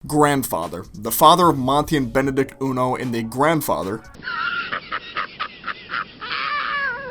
Grandfather, the father of Monty and Benedict Uno and the grandfather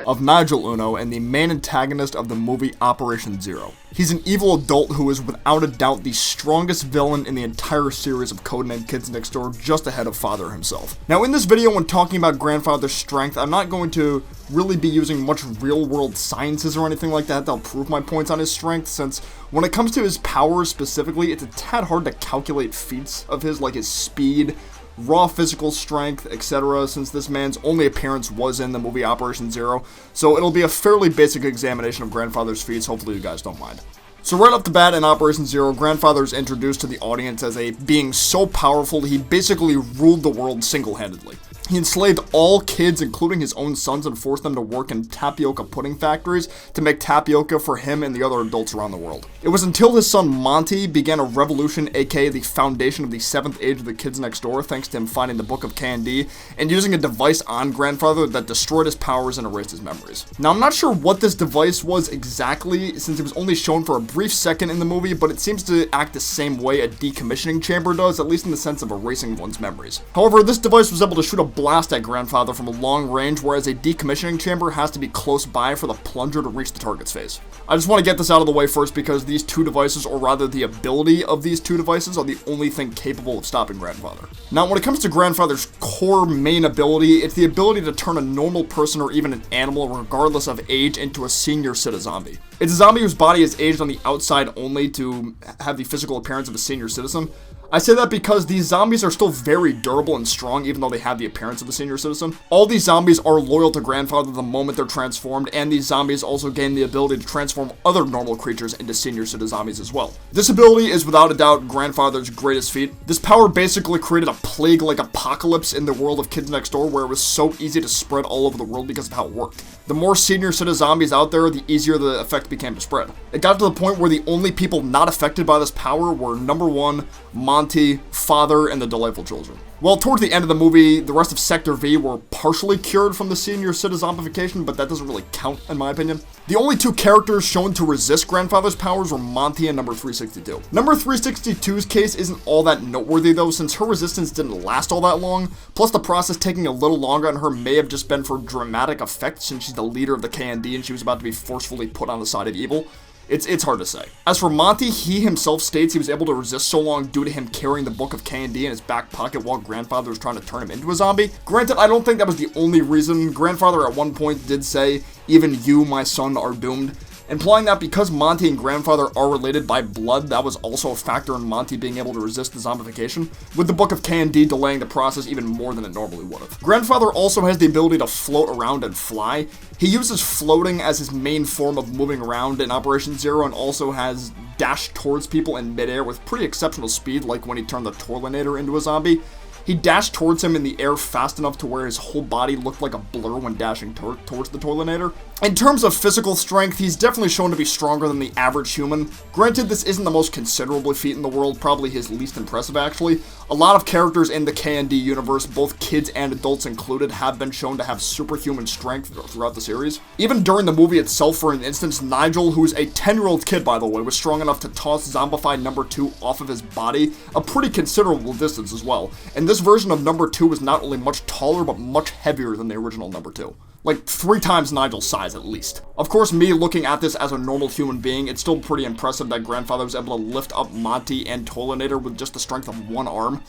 of Nigel Uno and the main antagonist of the movie Operation Zero. He's an evil adult who is without a doubt the strongest villain in the entire series of Codename Kids Next Door, just ahead of Father himself. Now in this video, when talking about Grandfather's strength, I'm not going to really be using much real-world sciences or anything like that that'll prove my points on his strength, since when it comes to his powers specifically, it's a tad hard to calculate feats of his, like his speed, raw physical strength, etc., since this man's only appearance was in the movie Operation Zero, so it'll be a fairly basic examination of Grandfather's feats. Hopefully you guys don't mind. So right off the bat in Operation Zero, Grandfather is introduced to the audience as a being so powerful he basically ruled the world single-handedly. He enslaved all kids, including his own sons, and forced them to work in tapioca pudding factories to make tapioca for him and the other adults around the world. It was until his son Monty began a revolution, aka the foundation of the 7th age of the Kids Next Door, thanks to him finding the Book of Candy and using a device on Grandfather that destroyed his powers and erased his memories. Now, I'm not sure what this device was exactly, since it was only shown for a brief second in the movie, but it seems to act the same way a decommissioning chamber does, at least in the sense of erasing one's memories. However, this device was able to shoot a blast at Grandfather from a long range, whereas a decommissioning chamber has to be close by for the plunger to reach the target's face. I just want to get this out of the way first because these two devices, or rather the ability of these two devices, are the only thing capable of stopping Grandfather. Now, when it comes to Grandfather's core main ability, it's the ability to turn a normal person or even an animal, regardless of age, into a senior citizen zombie. It's a zombie whose body is aged on the outside only to have the physical appearance of a senior citizen. I say that because these zombies are still very durable and strong, even though they have the appearance of a senior citizen. All these zombies are loyal to Grandfather the moment they're transformed, and these zombies also gain the ability to transform other normal creatures into senior citizen zombies as well. This ability is without a doubt Grandfather's greatest feat. This power basically created a plague-like apocalypse in the world of Kids Next Door, where it was so easy to spread all over the world because of how it worked. The more senior citizen zombies out there, the easier the effect became to spread. It got to the point where the only people not affected by this power were number 1, Monty, Father, and the Delightful Children. Well, towards the end of the movie, the rest of Sector V were partially cured from the senior citizen zombification, but that doesn't really count in my opinion. The only two characters shown to resist Grandfather's powers were Monty and Number 362. Number 362's case isn't all that noteworthy though, since her resistance didn't last all that long, plus the process taking a little longer on her may have just been for dramatic effect since she's the leader of the KND and she was about to be forcefully put on the side of evil. It's hard to say. As for Monty, he himself states he was able to resist so long due to him carrying the Book of Candy in his back pocket while Grandfather was trying to turn him into a zombie. Granted, I don't think that was the only reason. Grandfather at one point did say, "Even you, my son, are doomed," implying that because Monty and Grandfather are related by blood, that was also a factor in Monty being able to resist the zombification, with the Book of Candy delaying the process even more than it normally would have. Grandfather also has the ability to float around and fly. He uses floating as his main form of moving around in Operation Zero, and also has dashed towards people in midair with pretty exceptional speed, like when he turned the Toilinator into a zombie. He dashed towards him in the air fast enough to where his whole body looked like a blur when dashing towards the Toilinator. In terms of physical strength, he's definitely shown to be stronger than the average human. Granted, this isn't the most considerable feat in the world, probably his least impressive actually. A lot of characters in the KND universe, both kids and adults included, have been shown to have superhuman strength throughout the series. Even during the movie itself, for an instance, Nigel, who's a 10-year-old kid by the way, was strong enough to toss zombified Number 2 off of his body a pretty considerable distance as well. And this version of Number 2 was not only much taller, but much heavier than the original Number 2. Like 3 times Nigel's size at least. Of course, me looking at this as a normal human being, it's still pretty impressive that Grandfather was able to lift up Monty and Toilinator with just the strength of one arm,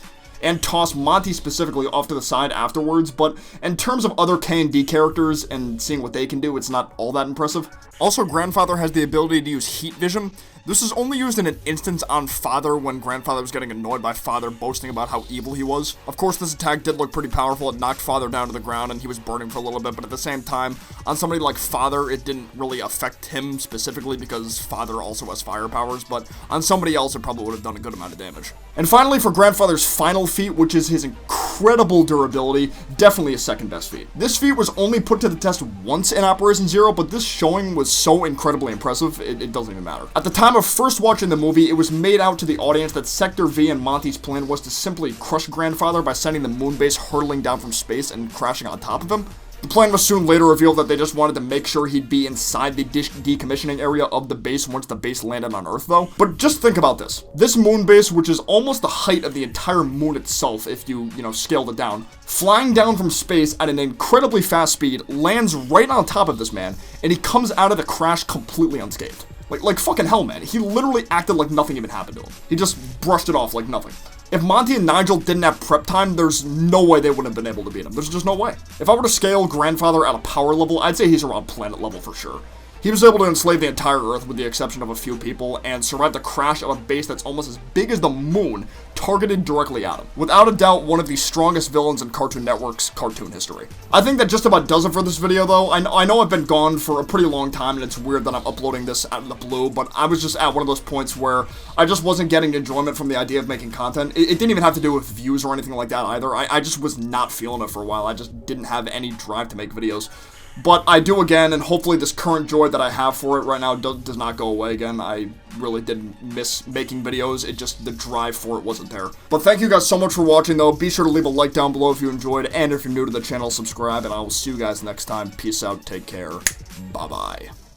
and toss Monty specifically off to the side afterwards, but in terms of other K&D characters and seeing what they can do, it's not all that impressive. Also, Grandfather has the ability to use heat vision. This is only used in an instance on Father when Grandfather was getting annoyed by Father boasting about how evil he was. Of course, this attack did look pretty powerful. It knocked Father down to the ground and he was burning for a little bit, but at the same time, on somebody like Father, it didn't really affect him specifically because Father also has fire powers, but on somebody else, it probably would have done a good amount of damage. And finally, for Grandfather's final feat, which is his incredible durability, definitely his second best feat. This feat was only put to the test once in Operation Zero, but this showing was so incredibly impressive, it doesn't even matter. At the time of first watching the movie, it was made out to the audience that Sector V and Monty's plan was to simply crush Grandfather by sending the moon base hurtling down from space and crashing on top of him. The plan was soon later revealed that they just wanted to make sure he'd be inside the decommissioning area of the base once the base landed on Earth, though. But just think about this. This moon base, which is almost the height of the entire moon itself if you scaled it down, flying down from space at an incredibly fast speed, lands right on top of this man, and he comes out of the crash completely unscathed. Like fucking hell, man. He literally acted like nothing even happened to him. He just brushed it off like nothing. If Monty and Nigel didn't have prep time, there's no way they wouldn't have been able to beat him. There's just no way. If I were to scale Grandfather at a power level, I'd say he's around planet level for sure. He was able to enslave the entire Earth with the exception of a few people and survive the crash of a base that's almost as big as the moon targeted directly at him. Without a doubt, one of the strongest villains in Cartoon Network's cartoon history. I think that just about does it for this video though. I know I've been gone for a pretty long time and it's weird that I'm uploading this out of the blue, but I was just at one of those points where I just wasn't getting enjoyment from the idea of making content. It didn't even have to do with views or anything like that either. I just was not feeling it for a while. I just didn't have any drive to make videos. But I do again, and hopefully this current joy that I have for it right now does not go away again. I really didn't miss making videos, it just, the drive for it wasn't there. But thank you guys so much for watching though. Be sure to leave a like down below if you enjoyed, and if you're new to the channel, subscribe, and I will see you guys next time. Peace out, take care, bye-bye.